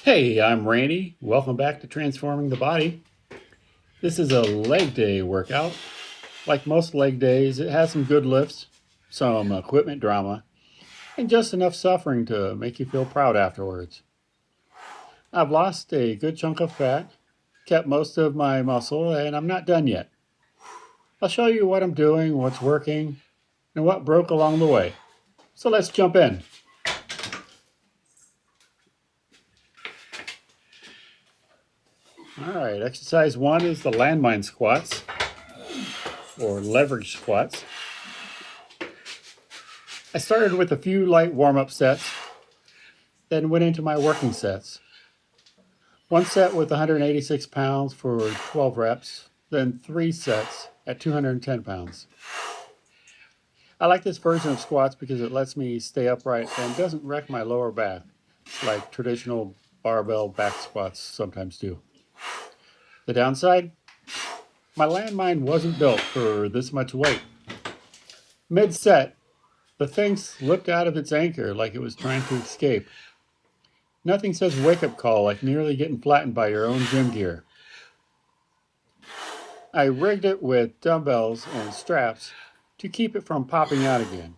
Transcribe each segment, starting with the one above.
Hey, I'm Randy. Welcome back to Transforming the Body. This is a leg day workout. Like most leg days, it has some good lifts, some equipment drama, and just enough suffering to make you feel proud afterwards. I've lost a good chunk of fat, kept most of my muscle, and I'm not done yet. I'll show you what I'm doing, what's working, and what broke along the way. So let's jump in. All right, exercise one is the landmine squats or leverage squats. I started with a few light warm-up sets, then went into my working sets. One set with 186 pounds for 12 reps, then 3 sets at 210 pounds. I like this version of squats because it lets me stay upright and doesn't wreck my lower back like traditional barbell back squats sometimes do. The downside? My landmine wasn't built for this much weight. Mid-set, the thing slipped out of its anchor like it was trying to escape. Nothing says wake-up call like nearly getting flattened by your own gym gear. I rigged it with dumbbells and straps to keep it from popping out again.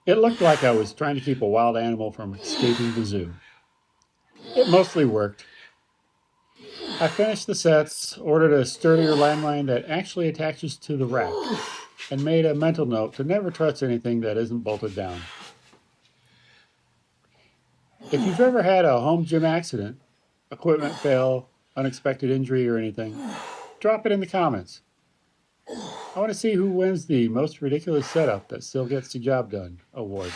It looked like I was trying to keep a wild animal from escaping the zoo. It mostly worked. I finished the sets, ordered a sturdier landmine that actually attaches to the rack, and made a mental note to never touch anything that isn't bolted down. If you've ever had a home gym accident, equipment fail, unexpected injury, or anything, drop it in the comments. I want to see who wins the most ridiculous setup that still gets the job done award.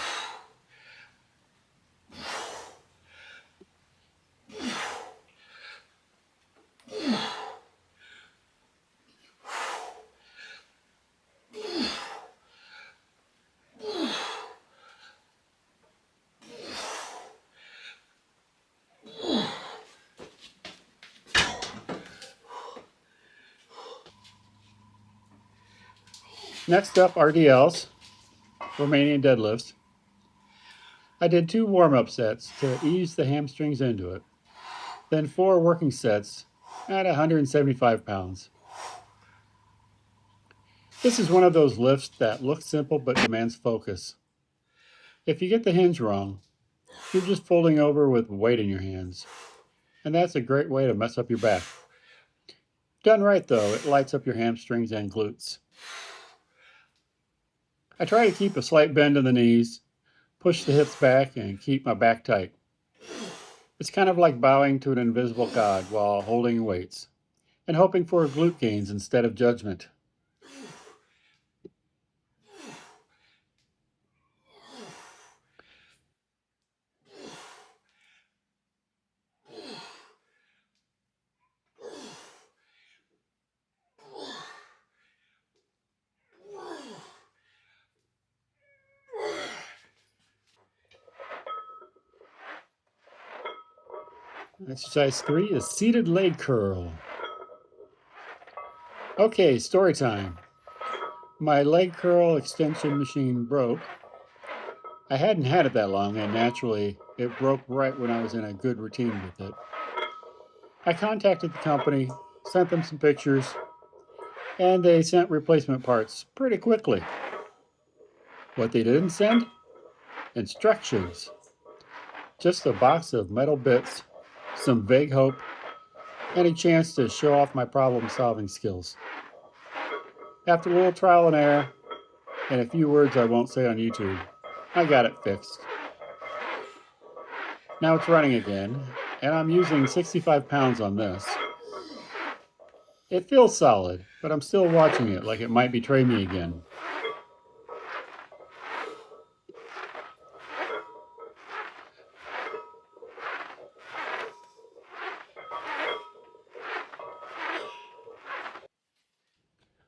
Next up, RDLs, Romanian deadlifts. I did 2 warm-up sets to ease the hamstrings into it, then 4 working sets at 175 pounds. This is one of those lifts that looks simple but demands focus. If you get the hinge wrong, you're just folding over with weight in your hands, and that's a great way to mess up your back. Done right though, it lights up your hamstrings and glutes. I try to keep a slight bend in the knees, push the hips back, and keep my back tight. It's kind of like bowing to an invisible god while holding weights, and hoping for glute gains instead of judgment. Exercise 3 is seated leg curl. Okay, story time. My leg curl extension machine broke. I hadn't had it that long, and naturally, it broke right when I was in a good routine with it. I contacted the company, sent them some pictures, and they sent replacement parts pretty quickly. What they didn't send? Instructions. Just a box of metal bits, some vague hope, and a chance to show off my problem-solving skills. After a little trial and error, and a few words I won't say on YouTube, I got it fixed. Now it's running again, and I'm using 65 pounds on this. It feels solid, but I'm still watching it like it might betray me again.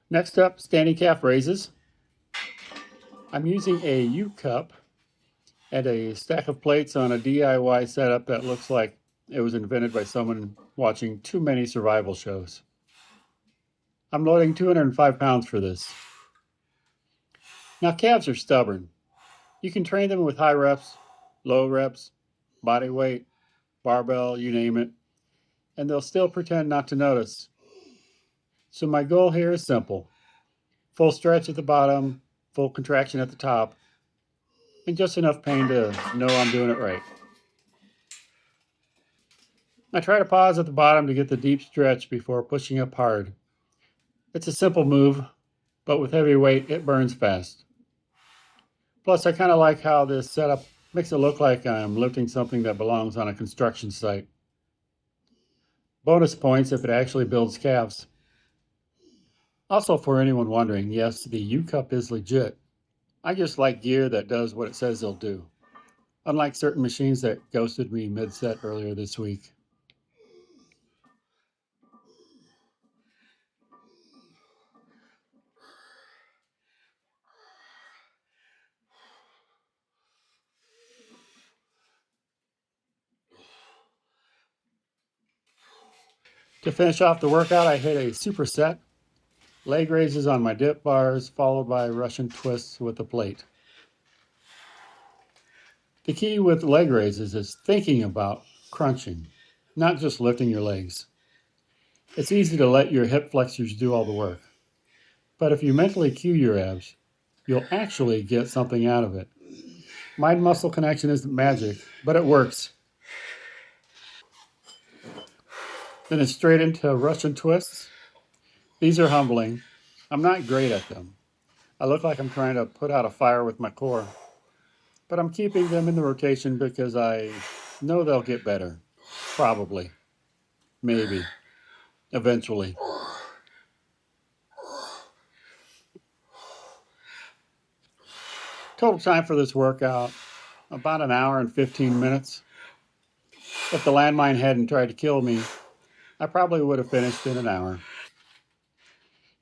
Next up, standing calf raises. I'm using a U-cup and a stack of plates on a DIY setup that looks like it was invented by someone watching too many survival shows. I'm loading 205 pounds for this. Now calves are stubborn. You can train them with high reps, low reps, body weight, barbell, you name it, and they'll still pretend not to notice. So my goal here is simple. Full stretch at the bottom, full contraction at the top, and just enough pain to know I'm doing it right. I try to pause at the bottom to get the deep stretch before pushing up hard. It's a simple move, but with heavy weight, it burns fast. Plus, I kind of like how this setup makes it look like I'm lifting something that belongs on a construction site. Bonus points if it actually builds calves. Also, for anyone wondering, yes, the U-Cup is legit. I just like gear that does what it says it'll do, unlike certain machines that ghosted me mid-set earlier this week. To finish off the workout, I hit a superset, leg raises on my dip bars, followed by Russian twists with the plate. The key with leg raises is thinking about crunching, not just lifting your legs. It's easy to let your hip flexors do all the work. But if you mentally cue your abs, you'll actually get something out of it. Mind muscle connection isn't magic, but it works. Then it's straight into Russian twists. These are humbling. I'm not great at them. I look like I'm trying to put out a fire with my core. But I'm keeping them in the rotation because I know they'll get better. Probably. Maybe. Eventually. Total time for this workout, about an hour and 15 minutes. If the landmine hadn't tried to kill me, I probably would have finished in an hour.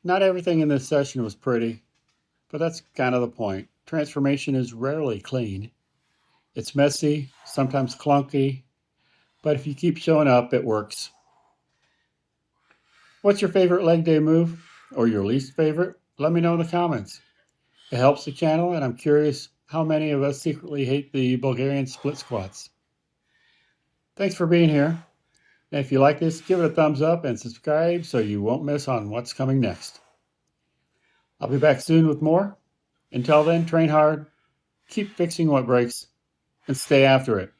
Not everything in this session was pretty, but that's kind of the point. Transformation is rarely clean. It's messy, sometimes clunky, but if you keep showing up, it works. What's your favorite leg day move, or your least favorite? Let me know in the comments. It helps the channel, and I'm curious how many of us secretly hate the Bulgarian split squats. Thanks for being here. And if you like this, give it a thumbs up and subscribe so you won't miss on what's coming next. I'll be back soon with more. Until then, train hard, keep fixing what breaks, and stay after it.